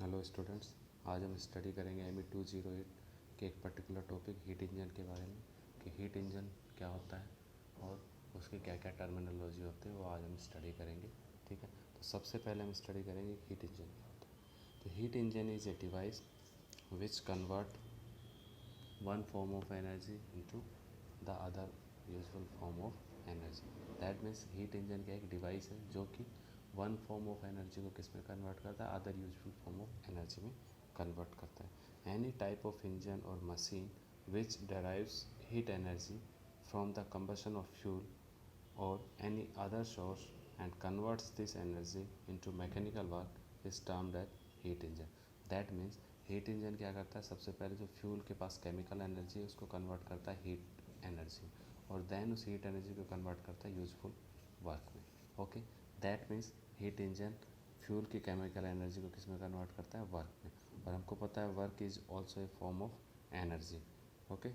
Hello students, आज हम study करेंगे एम 208 के एक पर्टिकुलर टॉपिक हीट इंजन के बारे में कि हीट इंजन क्या होता है और उसकी क्या क्या टर्मिनोलॉजी होती है, वो आज हम स्टडी करेंगे। ठीक है, तो सबसे पहले हम स्टडी करेंगे हीट इंजन क्या होता है। तो heat engine is a device which convert one form of energy into the other useful form of energy. That means heat engine का एक डिवाइस है जो कि वन फॉर्म ऑफ एनर्जी को किस में कन्वर्ट करता है, other useful form of energy में कन्वर्ट करता है। एनी टाइप ऑफ इंजन और machine which derives heat energy from the combustion of fuel or any other source and converts this energy into mechanical work is termed as heat engine. That means heat engine क्या करता है, सबसे पहले जो fuel के पास chemical energy है उसको convert करता है हीट एनर्जी और देन उस हीट एनर्जी को कन्वर्ट करता है यूजफुल वर्क में। Okay, that means heat engine fuel की केमिकल एनर्जी को किस में कन्वर्ट करता है, वर्क में। और हमको पता है work is also a form of energy. Okay,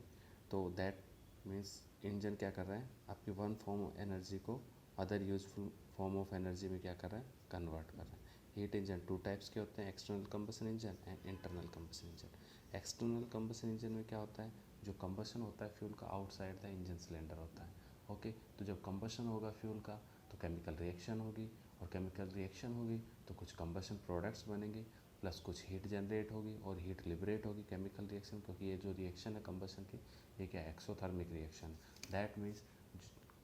तो दैट मीन्स इंजन क्या कर रहा है, आपकी वन फॉर्म ऑफ एनर्जी को other useful form of energy में क्या कर रहा है, कन्वर्ट कर रहा है। हीट इंजन टू टाइप्स के होते हैं, external combustion engine and internal combustion engine. External combustion engine में क्या होता है, जो कंबशन होता है फ्यूल का आउटसाइड द इंजन सिलेंडर होता है। ओके, तो जब कंबशन होगा फ्यूल का तो केमिकल रिएक्शन होगी और केमिकल रिएक्शन होगी तो कुछ कंबशन प्रोडक्ट्स बनेंगे प्लस कुछ हीट जनरेट होगी और हीट लिबरेट होगी केमिकल रिएक्शन, क्योंकि ये जो रिएक्शन है कंबशन की ये क्या एक्सोथर्मिक रिएक्शन। दैट मीन्स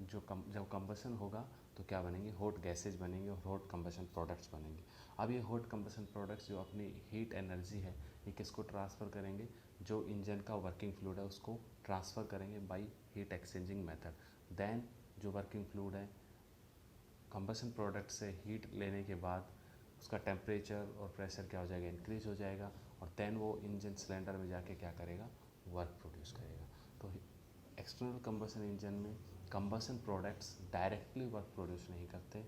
जब कंबशन होगा तो क्या बनेंगे, हॉट गैसेज बनेंगे और हॉट कंबशन प्रोडक्ट्स बनेंगे। अब ये हॉट कंबशन प्रोडक्ट्स जो अपनी हीट एनर्जी है ये किसको ट्रांसफ़र करेंगे, जो इंजन का वर्किंग फ्लूइड है उसको ट्रांसफ़र करेंगे by heat exchanging method. Then जो वर्किंग फ्लूइड है कंबशन प्रोडक्ट से हीट लेने के बाद उसका टेम्परेचर और प्रेशर क्या हो जाएगा, इंक्रीज हो जाएगा और देन वो इंजन सिलेंडर में जाके क्या करेगा, वर्क प्रोड्यूस करेगा। तो एक्सटर्नल कंबशन इंजन में combustion products directly work produce नहीं करते,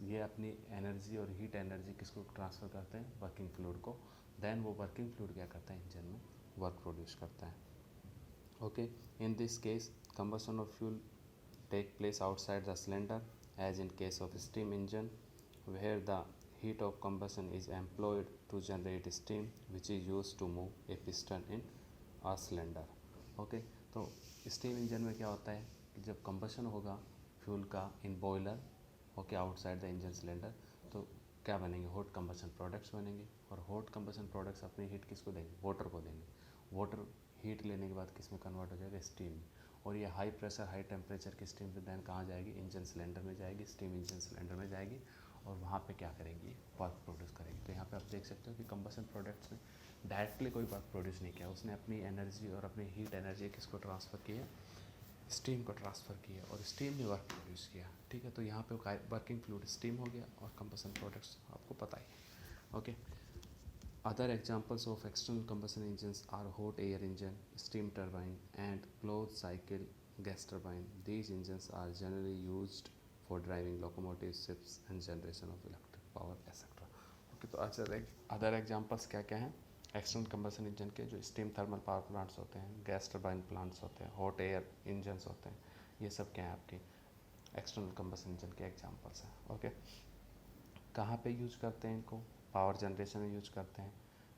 ये अपनी एनर्जी और हीट एनर्जी किसको ट्रांसफ़र करते हैं, वर्किंग फ्लूइड को। देन वो वर्किंग फ्लूइड क्या करता है, इंजन में वर्क प्रोड्यूस करता है। Okay, in this case combustion of fuel take place outside the cylinder, as in case of steam engine where the heat of combustion is employed to generate steam which is used to move a piston in a cylinder. Okay, तो steam engine में क्या होता है कि जब combustion होगा fuel का in boiler okay outside the engine cylinder तो क्या बनेंगे, हॉट कंबशन प्रोडक्ट्स बनेंगे और हॉट कंबशन प्रोडक्ट्स अपनी हीट किसको देंगे, वाटर को देंगे। वाटर हीट लेने के बाद किस में कन्वर्ट हो जाएगा, स्टीम में। और ये हाई प्रेशर हाई टेम्परेचर की स्टीम फिर दैन कहाँ जाएगी, इंजन सिलेंडर में जाएगी, स्टीम इंजन सिलेंडर में जाएगी और वहाँ पे क्या करेंगी, वर्क प्रोड्यूस करेंगी। तो यहाँ पे आप देख सकते हो कि कंबशन प्रोडक्ट्स ने डायरेक्टली कोई वर्क प्रोड्यूस नहीं किया, उसने अपनी एनर्जी और अपनी हीट एनर्जी किसको ट्रांसफ़र की है, स्टीम को ट्रांसफ़र किया और स्टीम ने वर्क प्रोड्यूस किया। ठीक है, तो यहाँ पे वर्किंग फ्लूइड स्टीम हो गया और कंबशन प्रोडक्ट्स आपको पता ही। Okay, other examples of external combustion engines are hot air engine, steam turbine, and closed cycle gas turbine. These engines are generally used for driving locomotives, ships, and generation of electric power, etc. Okay, तो other examples क्या क्या हैं external combustion engine के, जो steam thermal power plants होते हैं, gas turbine plants होते हैं, हॉट एयर इंजन्स होते हैं, ये सब क्या हैं आपके एक्सटर्नल कंबशन इंजन के एग्जांपल्स हैं। ओके, कहाँ पे यूज करते हैं इनको, पावर जनरेशन में यूज करते हैं,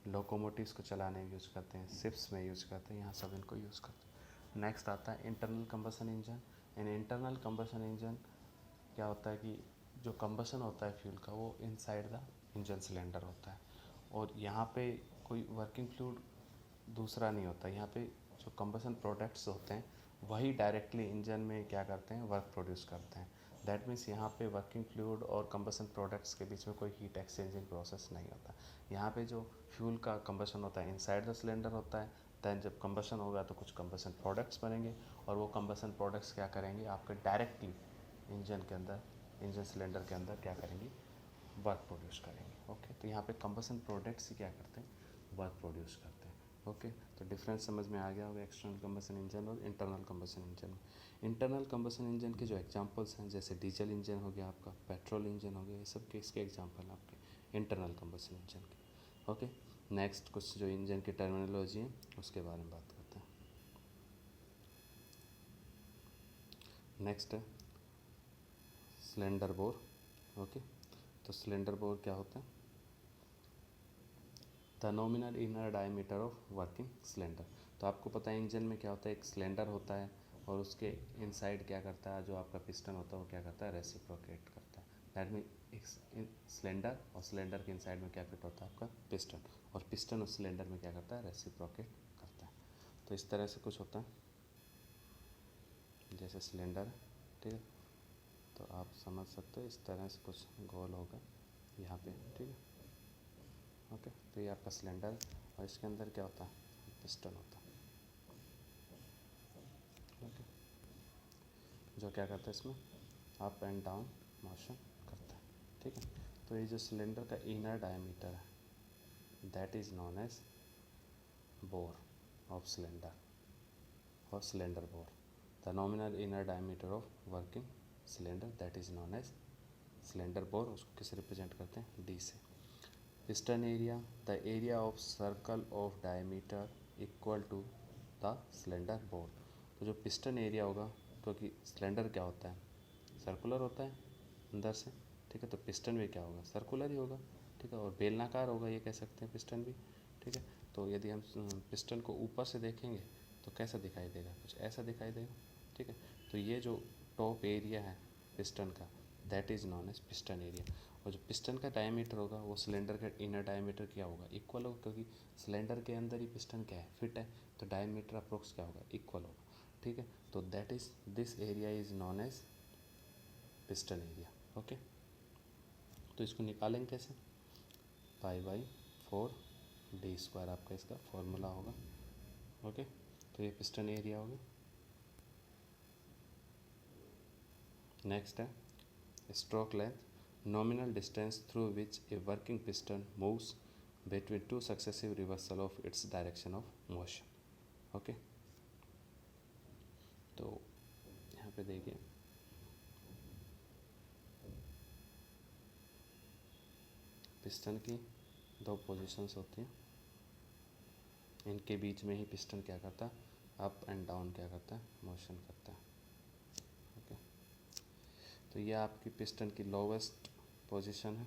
लोकोमोटिव्स को चलाने में यूज करते हैं, शिप्स में यूज करते हैं, यहाँ सब इनको यूज करते हैं। नेक्स्ट आता है internal combustion engine. In internal combustion engine क्या होता है कि जो कंबशन होता है फ्यूल का वो इनसाइड द इंजन सिलेंडर होता है और यहाँ पे कोई वर्किंग फ्लूइड दूसरा नहीं होता। यहाँ पे जो कंबशन प्रोडक्ट्स होते हैं वही डायरेक्टली इंजन में क्या करते हैं, वर्क प्रोड्यूस करते हैं। दैट मीन्स यहाँ पे वर्किंग फ्लूइड और कंबशन प्रोडक्ट्स के बीच में कोई हीट एक्सचेंजिंग प्रोसेस नहीं होता। यहाँ पे जो फ्यूल का कंबशन होता है इनसाइड द सिलेंडर होता है, दैन जब कंबशन होगा तो कुछ कंबशन प्रोडक्ट्स बनेंगे और वो कंबशन प्रोडक्ट्स क्या करेंगे, आपके डायरेक्टली इंजन के अंदर, इंजन सिलेंडर के अंदर क्या करेंगे, वर्क प्रोड्यूस करेंगे। ओके, तो यहाँ पे कंबशन प्रोडक्ट्स ही क्या करते हैं, वर्क प्रोड्यूस करते हैं। ओके, तो डिफरेंस समझ में आ गया होगा एक्सटर्नल कंबशन इंजन और इंटरनल कंबशन इंजन में। इंटरनल कंबशन इंजन के जो एग्जांपल्स हैं जैसे डीजल इंजन हो गया आपका, पेट्रोल इंजन हो गया, ये सब के इसके एग्जांपल हैं आपके इंटरनल कंबशन इंजन के। ओके, नेक्स्ट कुछ जो इंजन की टर्मिनोलॉजी है उसके बारे में बात करते हैं। नेक्स्ट है सिलेंडर बोर। ओके, तो सिलेंडर बोर क्या होता है, the nominal inner diameter of working cylinder. तो आपको पता है इंजन में क्या होता है, एक सिलेंडर होता है और उसके इनसाइड क्या करता है, जो आपका पिस्टन होता है वो क्या करता है, रेसिप्रोकेट करता है। दैट मीन एक सिलेंडर और सिलेंडर के इनसाइड में क्या फिट होता है, आपका पिस्टन, और पिस्टन उस सिलेंडर में क्या करता है, रेसिप्रोकेट करता है। तो इस तरह से कुछ होता है, जैसे सिलेंडर है, ठीक है, तो आप समझ सकते हो इस तरह से कुछ गोल होगा यहाँ पे, ठीक है, ओके। तो ये आपका सिलेंडर है और इसके अंदर क्या होता है, पिस्टन होता है, ओके, जो क्या करता है इसमें अप एंड डाउन मोशन करता है, ठीक है। तो ये जो सिलेंडर का इनर डायमीटर है that is known as bore of cylinder और cylinder bore. The nominal inner diameter of working cylinder that is known as cylinder bore, उसको किसे रिप्रेजेंट करते हैं, डी से। Piston area, the area of circle of diameter equal to the cylinder bore. तो जो piston area होगा, क्योंकि cylinder क्या होता है, सर्कुलर होता है अंदर से, ठीक है, तो पिस्टन भी क्या होगा, सर्कुलर ही होगा, ठीक है, और बेलनाकार होगा ये कह सकते हैं पिस्टन भी, ठीक है। तो यदि हम पिस्टन को ऊपर से देखेंगे तो कैसा दिखाई देगा, कुछ ऐसा दिखाई देगा, ठीक है। तो ये जो टॉप एरिया है पिस्टन का that is known as piston area, और जो पिस्टन का डायमीटर होगा वो सिलेंडर का इनर डायमीटर क्या होगा, इक्वल होगा, क्योंकि सिलेंडर के अंदर ही पिस्टन क्या है, फिट है, तो डायमीटर अप्रोक्स क्या होगा, इक्वल होगा, ठीक है। तो that is this area is known as piston area, okay. तो इसको निकालेंगे कैसे, पाई/4 डी स्क्वायर आपका इसका फॉर्मूला होगा, ओके। तो ये पिस्टन एरिया होगा। नेक्स्ट है stroke length, nominal distance through which a working piston moves between two successive reversal of its direction of motion, okay। तो यहाँ पे देखिए पिस्टन की दो पोजीशंस होती हैं, इनके बीच में ही पिस्टन क्या करता है, अप एंड डाउन क्या करता है, मोशन करता है, ओके। तो ये आपकी पिस्टन की लोवेस्ट पोजीशन है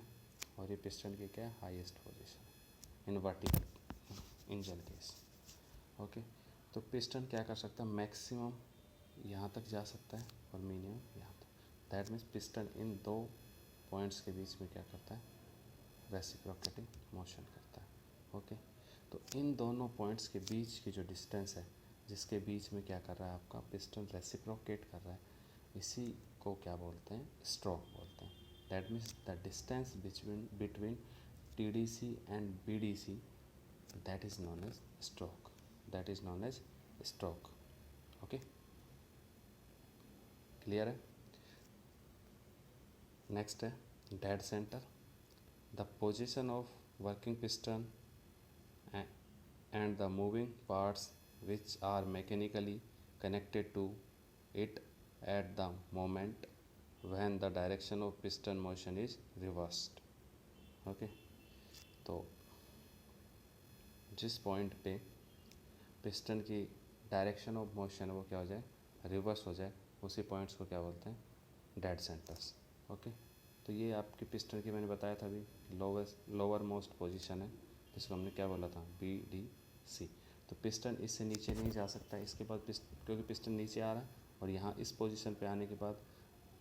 और ये पिस्टन की क्या है, highest position in vertical engine case, okay. तो पिस्टन क्या कर सकता है, मैक्सिमम यहाँ तक जा सकता है और मिनिमम यहाँ तक। दैट मीन्स पिस्टन इन दो पॉइंट्स के बीच में क्या करता है, रेसिप्रोकेटिंग मोशन करता है, ओके। तो इन दोनों पॉइंट्स के बीच की जो डिस्टेंस है, जिसके बीच में क्या कर रहा है आपका पिस्टन रेसिप्रोकेट कर रहा है, इसी को क्या बोलते हैं, स्ट्रोक बोलते हैं। That means the distance between TDC and BDC that is known as stroke, that is known as stroke, okay, clear है। नेक्स्ट है dead centre, the position of working piston and the moving parts which are mechanically connected to it at the moment when the direction of piston motion is reversed, okay। तो जिस point पे piston की direction of motion वो क्या हो जाए, reverse हो जाए, उसी पॉइंट्स को क्या बोलते हैं, डेड सेंटर्स, ओके। तो ये आपकी पिस्टन की मैंने बताया था अभी लोअर मोस्ट पोजीशन है, जिसको हमने क्या बोला था, BDC। तो पिस्टन इससे नीचे नहीं जा सकता, इसके बाद क्योंकि पिस्टन नीचे आ रहा है और यहाँ इस पोजीशन पे आने के बाद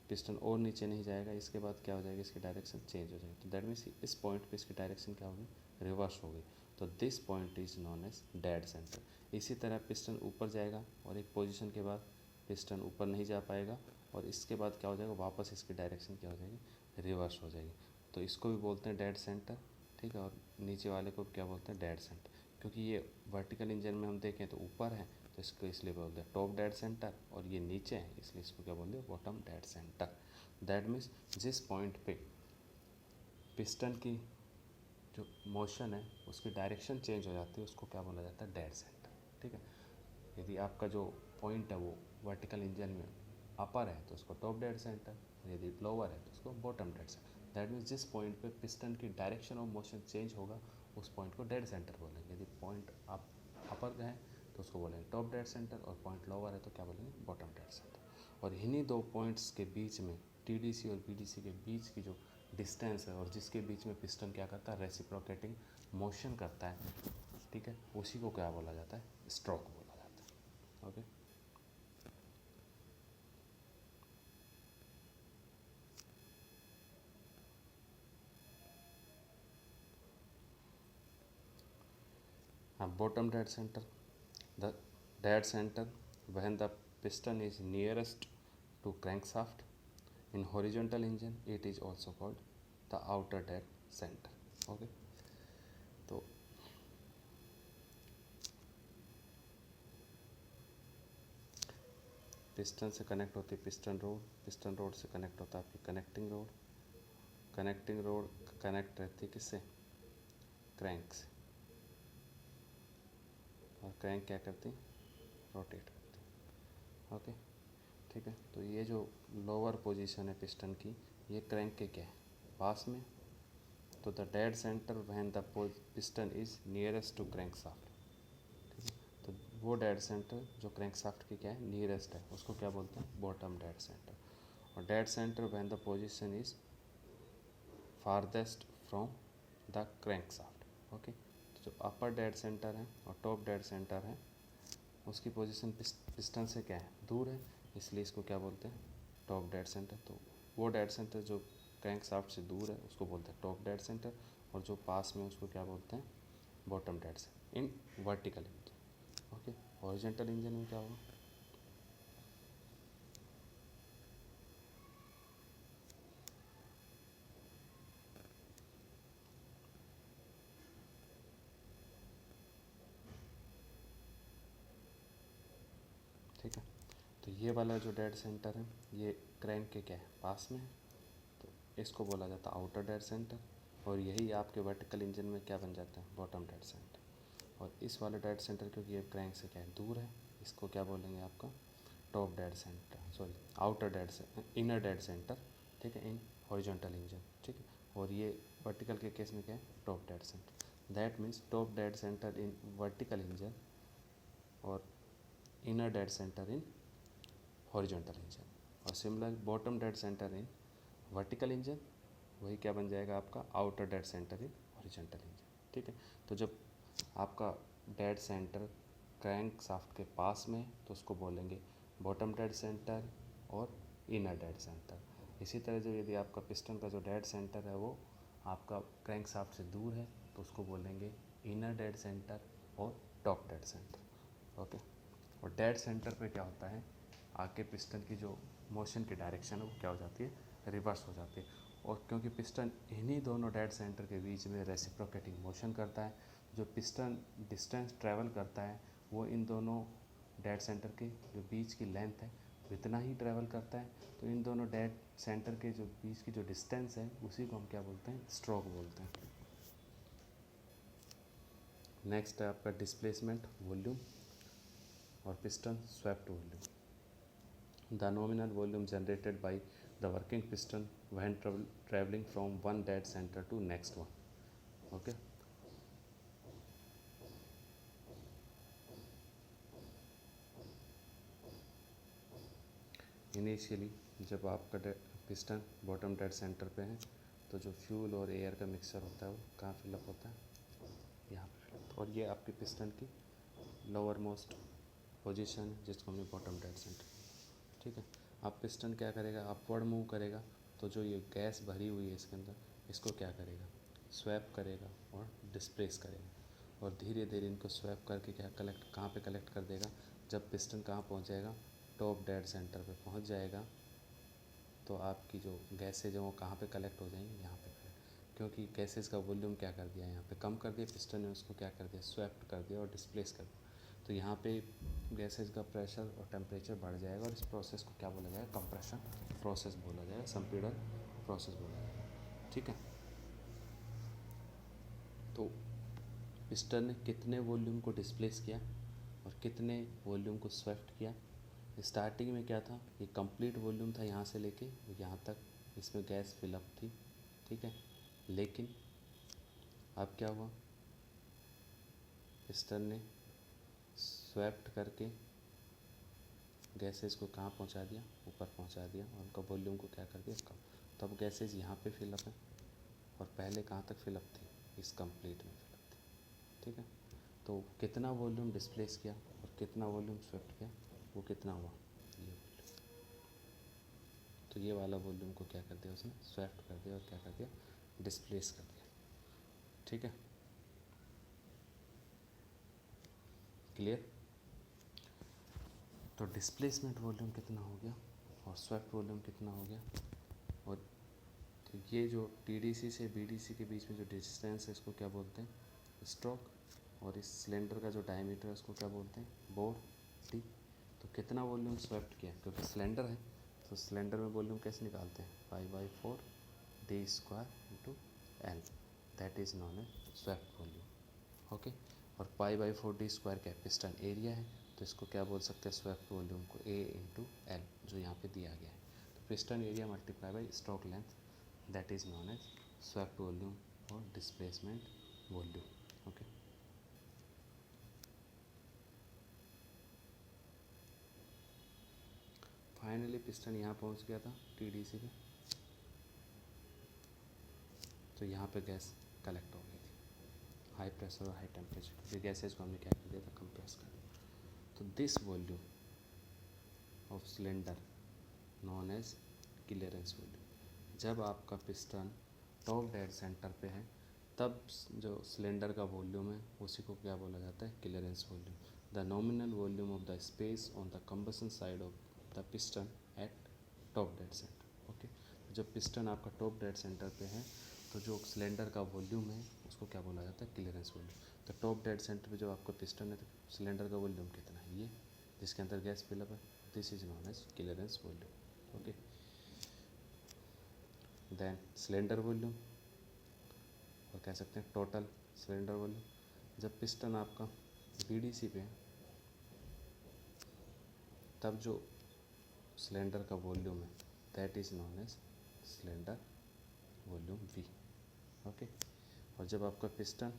पिस्टन और नीचे नहीं जाएगा, इसके बाद क्या हो जाएगा, इसकी डायरेक्शन चेंज हो जाएगी। तो दैट मीन्स इस पॉइंट पे इसकी डायरेक्शन क्या होगी, रिवर्स हो गई। तो this point is known as dead centre. इसी तरह पिस्टन ऊपर जाएगा और एक पोजीशन के बाद पिस्टन ऊपर नहीं जा पाएगा और इसके बाद क्या हो जाएगा, वापस इसकी डायरेक्शन क्या हो जाएगी, रिवर्स हो जाएगी। तो इसको भी बोलते हैं डेड सेंटर, ठीक है, और नीचे वाले को क्या बोलते हैं, डेड सेंटर। क्योंकि ये वर्टिकल इंजन में हम देखें तो ऊपर है तो इसको इसलिए बोलते हैं टॉप डेड सेंटर, और ये नीचे है इसलिए इसको क्या बोलते हैं, bottom dead centre. That means जिस पॉइंट पे पिस्टन की जो मोशन है उसकी डायरेक्शन चेंज हो जाती है उसको क्या बोला जाता है, डेड सेंटर, ठीक है। यदि आपका जो पॉइंट है वो वर्टिकल इंजन में अपर है तो उसको टॉप डेड सेंटर, और यदि लोअर है तो उसको bottom dead centre. That means जिस पॉइंट पे पिस्टन की डायरेक्शन ऑफ मोशन चेंज होगा उस पॉइंट को डेड सेंटर बोलेंगे। यदि पॉइंट आप अपर है तो उसको बोलेंगे टॉप डेड सेंटर, और पॉइंट लोअर है तो क्या बोलेंगे, बॉटम डेड सेंटर। और इन्हीं दो पॉइंट्स के बीच में TDC और BDC के बीच की जो डिस्टेंस है और जिसके बीच में पिस्टन क्या करता है, रेसिप्रोकेटिंग मोशन करता है, ठीक है, उसी को क्या बोला जाता है, स्ट्रोक बोला जाता है। ओके, हाँ, bottom dead centre, the dead centre when the piston is nearest to crankshaft. In horizontal engine it is also called the outer dead center. Okay, तो पिस्टन से कनेक्ट होती है पिस्टन रोड से connect होता है आपकी connecting road connect रहती है किससे, क्रैंक से, और क्रैंक क्या करती है, रोटेट करती है। ओके, ठीक है, तो ये जो लोअर पोजीशन है पिस्टन की, ये क्रैंक के क्या है, पास में, तो the dead centre when the piston is nearest to crankshaft, ठीक है, तो वो डेड सेंटर जो क्रैंक शाफ्ट की क्या है, नियरेस्ट है, उसको क्या बोलते हैं, बॉटम डेड सेंटर। और dead centre when the position is farthest from the crankshaft. Okay, तो जो अपर डेड सेंटर है और टॉप डेड सेंटर है, उसकी पोजीशन पिस्टन से क्या है, दूर है, इसलिए इसको क्या बोलते हैं, टॉप डेड सेंटर। तो वो डेड सेंटर जो क्रैंक शाफ्ट से दूर है उसको बोलते हैं टॉप डेड सेंटर, और जो पास में उसको क्या बोलते हैं, bottom dead centre in vertical engine. Okay, horizontal engine में क्या होगा, ठीक है, तो ये वाला जो डेड सेंटर है ये क्रैंक के क्या है, पास में है, तो इसको बोला जाता है आउटर डेड सेंटर, और यही आपके वर्टिकल इंजन में क्या बन जाता है, बॉटम डेड सेंटर। और इस वाले डेड सेंटर क्योंकि ये क्रैंक से क्या है, दूर है, इसको क्या बोलेंगे आपका, top dead centre, sorry outer dead से इनर डेड सेंटर, ठीक है, इन हॉरिजॉन्टल इंजन, ठीक है, और ये वर्टिकल के केस में क्या है, top dead centre. That means top dead centre in vertical engine और inner dead centre in horizontal engine, और similar bottom dead centre in vertical engine, वही क्या बन जाएगा आपका, outer dead centre in horizontal engine, ठीक है। तो जब आपका डेड सेंटर क्रैंक शाफ्ट के पास में है तो उसको बोलेंगे बॉटम डेड सेंटर और इनर डेड सेंटर। इसी तरह जो यदि आपका पिस्टन का जो डेड सेंटर है वो आपका क्रैंक शाफ्ट से दूर है तो उसको बोलेंगे इनर डेड सेंटर और टॉप डेड सेंटर। ओके, और डेड सेंटर पे क्या होता है, आगे पिस्टन की जो मोशन की डायरेक्शन है वो क्या हो जाती है, रिवर्स हो जाती है, और क्योंकि पिस्टन इन्हीं दोनों डेड सेंटर के बीच में रेसिप्रोकेटिंग मोशन करता है, जो पिस्टन डिस्टेंस ट्रैवल करता है वो इन दोनों डेड सेंटर के जो बीच की लेंथ है इतना ही ट्रैवल करता है, तो इन दोनों डेड सेंटर के जो बीच की जो डिस्टेंस है उसी को हम क्या बोलते हैं, स्ट्रोक बोलते हैं। नेक्स्ट है आपका डिस्प्लेसमेंट वॉल्यूम और piston swept volume. The nominal volume generated by the working piston when traveling from one dead center to next one. Okay. Initially जब आपका पिस्टन बॉटम डेड सेंटर पे है तो जो फ्यूल और एयर का मिक्सचर होता है वो कहाँ फिलअप होता है, यहाँ पे फिलअप, और ये आपके पिस्टन की लोअर मोस्ट पोजिशन है जिसको हमने बॉटम डेड सेंटर, ठीक है। अब पिस्टन क्या करेगा, अपवर्ड मूव करेगा, तो जो ये गैस भरी हुई है इसके अंदर इसको क्या करेगा, स्वैप करेगा और डिस्प्लेस करेगा, और धीरे धीरे इनको स्वैप करके क्या कलेक्ट, कहाँ पे कलेक्ट कर देगा, जब पिस्टन कहाँ पहुँच जाएगा, टॉप डेड सेंटर पे पहुँच जाएगा, तो आपकी जो गैसेज हैं वो कहाँ पे कलेक्ट हो जाएंगी, यहाँ पे कलेक्ट, क्योंकि गैसेज का वॉल्यूम क्या कर दिया, यहाँ पे कम कर दिया, पिस्टन ने उसको क्या कर दिया, स्वैप्ट कर दिया और डिस्प्लेस कर दिया, तो यहाँ पे गैसेज का प्रेशर और टेम्परेचर बढ़ जाएगा, और इस प्रोसेस को क्या बोला जाएगा, कंप्रेशन प्रोसेस बोला जाएगा, संपीड़न प्रोसेस बोला जाएगा, ठीक है। तो पिस्टन ने कितने वॉल्यूम को डिस्प्लेस किया और कितने वॉल्यूम को स्वेप्ट किया, स्टार्टिंग में क्या था, ये कंप्लीट वॉल्यूम था यहाँ से लेके यहाँ तक, इसमें गैस फिलअप थी, ठीक है, लेकिन अब क्या हुआ, पिस्टन ने स्वैप्ट करके गैसेस को कहाँ पहुँचा दिया, ऊपर पहुँचा दिया, और उनका वॉल्यूम को क्या कर दिया, कम, तो अब गैसेज यहाँ पे फिलअप है और पहले कहाँ तक फिलअप थी, इस कंप्लीट में फिलअप थी। ठीक है, तो कितना वॉल्यूम डिस्प्लेस किया और कितना वॉल्यूम स्वेप्ट किया, वो कितना हुआ, ये वॉल्यूम। तो ये वाला वॉल्यूम को क्या कर दिया उसने, स्वेप्ट कर दिया और क्या कर दिया, डिस्प्लेस कर दिया। ठीक है, क्लियर। तो डिस्प्लेसमेंट वॉल्यूम कितना हो गया और स्वेप्ट वॉल्यूम कितना हो गया। और तो ये जो टीडीसी से बीडीसी के बीच में जो डिस्टेंस है इसको क्या बोलते हैं, स्ट्रोक। और इस सिलेंडर का जो डायमीटर है उसको क्या बोलते हैं, बोर डी। तो कितना वॉल्यूम स्वेप्ट किया, क्योंकि सिलेंडर है तो सिलेंडर में वॉल्यूम कैसे निकालते हैं, π/4 D square into L, that is known as swept volume. Okay, और π/4 डी स्क्वायर क्या है, पिस्टन एरिया है, तो इसको क्या बोल सकते हैं, स्वेप्ट वॉल्यूम को A इंटू एल, जो यहाँ पे दिया गया है। तो piston area multiply by stroke length, that is known as swept volume और displacement volume. Okay, finally piston यहाँ पहुँच गया था टीडीसी पे, तो यहाँ पे गैस कलेक्ट हो गई थी, हाई प्रेशर और हाई टेम्परेचर, क्योंकि गैसेज को हमने क्या कर दिया था, कंप्रेस कर दिया। तो this volume of cylinder known as clearance volume. जब आपका पिस्टन टॉप डेड सेंटर पे है तब जो सिलेंडर का वॉल्यूम है उसी को क्या बोला जाता है, clearance volume. The nominal volume of the space on the combustion side of the piston eight top dead centre. Okay, जब पिस्टन आपका टॉप डेड सेंटर पे है तो जो सिलेंडर का वॉल्यूम है उसको क्या बोला जाता है, क्लियरेंस वॉल्यूम। तो टॉप डेड सेंटर पे जो आपका पिस्टन है तो सिलेंडर का वॉल्यूम कितना है, ये जिसके अंदर गैस फिलअप है, this is known as clearance volume. Okay, then cylinder volume, और कह सकते हैं टोटल सिलेंडर वॉल्यूम। जब पिस्टन आपका बीडीसी पे है तब जो सिलेंडर का वॉल्यूम है that is known as cylinder volume V. Okay, और जब आपका पिस्टन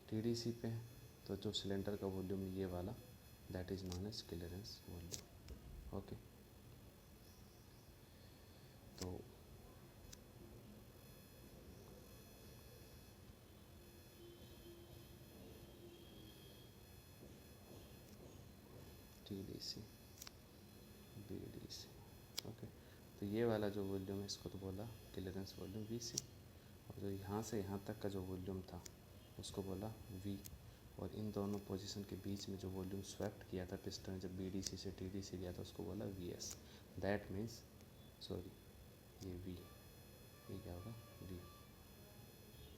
टीडीसी पे है तो जो सिलेंडर का वॉल्यूम ये वाला that is known as clearance volume. Okay, तो टीडीसी बीडीसी, ओके, तो ये वाला जो वॉल्यूम है इसको तो बोला क्लियरेंस वॉल्यूम वीसी, और जो यहाँ से यहाँ तक का जो वॉल्यूम था उसको बोला वी। और इन दोनों पोजीशन के बीच में जो वॉल्यूम स्वेप्ट किया था पिस्टन जब बीडीसी से टीडीसी गया था उसको बोला V S. That means sorry ये वी, ये क्या होगा वी।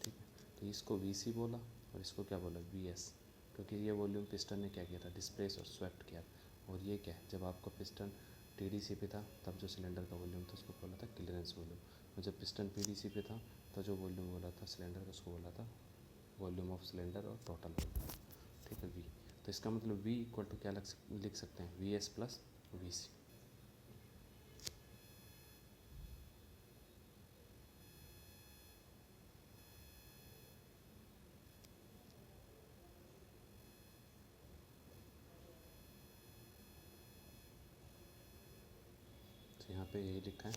ठीक है, तो इसको वी सी बोला और इसको क्या बोला वी एस, क्योंकि ये वॉल्यूम पिस्टन ने क्या किया था, डिस्प्लेस और स्वेप्ट किया। और ये क्या है, जब आपका पिस्टन टीडीसी पे था तब जो सिलेंडर का वॉल्यूम था उसको बोला था क्लियरेंस वॉल्यूम, और जब पिस्टन पीडीसी पे था तो जो वॉल्यूम बोला था सिलेंडर का उसको बोला था वॉल्यूम ऑफ सिलेंडर और टोटल वॉल्यूम। ठीक है, वी। तो इसका मतलब वी इक्वल टू क्या लिख सकते हैं, V S plus V C. तो यहाँ पे यही लिखा है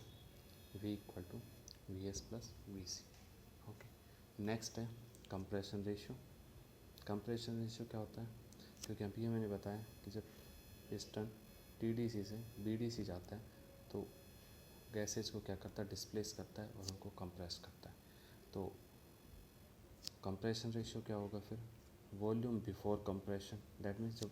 V equal to V S plus V C. Okay, next है कंप्रेशन रेशियो। कंप्रेशन रेशियो क्या होता है, क्योंकि अभी ये मैंने बताया कि जब पिस्टन टीडीसी से बीडीसी जाता है तो गैसेज को क्या करता है, डिस्प्लेस करता है और उनको कंप्रेस करता है। तो कंप्रेशन रेशियो क्या होगा फिर, volume before compression, that means जब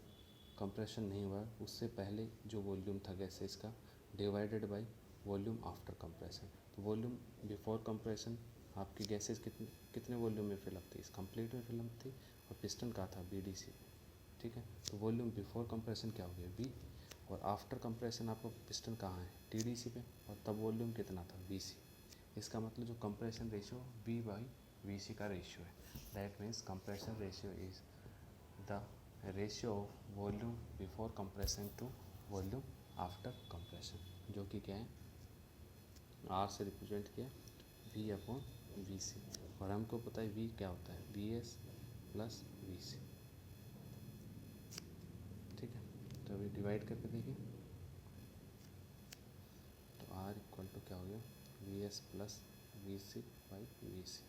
कंप्रेशन नहीं हुआ उससे पहले जो वॉल्यूम था गैसेज का divided by volume after compression. तो वॉल्यूम बिफोर कंप्रेशन आपकी गैसेज कितने वॉल्यूम में फिलअप थी, इस कंप्लीट में फिलअप थी, और पिस्टन का था बीडीसी। ठीक है, तो वॉल्यूम बिफोर कंप्रेशन क्या हो गया वी, और आफ्टर कंप्रेशन आपका पिस्टन कहाँ है, टीडीसी पे, और तब वॉल्यूम कितना था वीसी। इसका मतलब जो compression ratio V by VC का रेशियो है, that means compression ratio is the ratio of volume before compression to volume after compression, जो कि क्या है आर से रिप्रेजेंट किया वी अपॉन वी सी। और हमको पता है वी क्या होता है, वी एस प्लस वी सी। ठीक है, तो अभी डिवाइड करके देखिए, तो आर इक्वल टू क्या हो गया, V S plus V C by V C.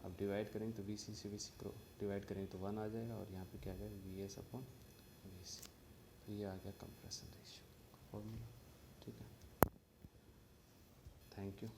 अब डिवाइड करेंगे तो वी सी से वी सी डिवाइड करेंगे तो 1 आ जाएगा, और यहाँ पे क्या आ गया, V S upon we C. तो ये आ गया कंप्रेशन रेशियो फॉर्मूला। ठीक है, थैंक यू।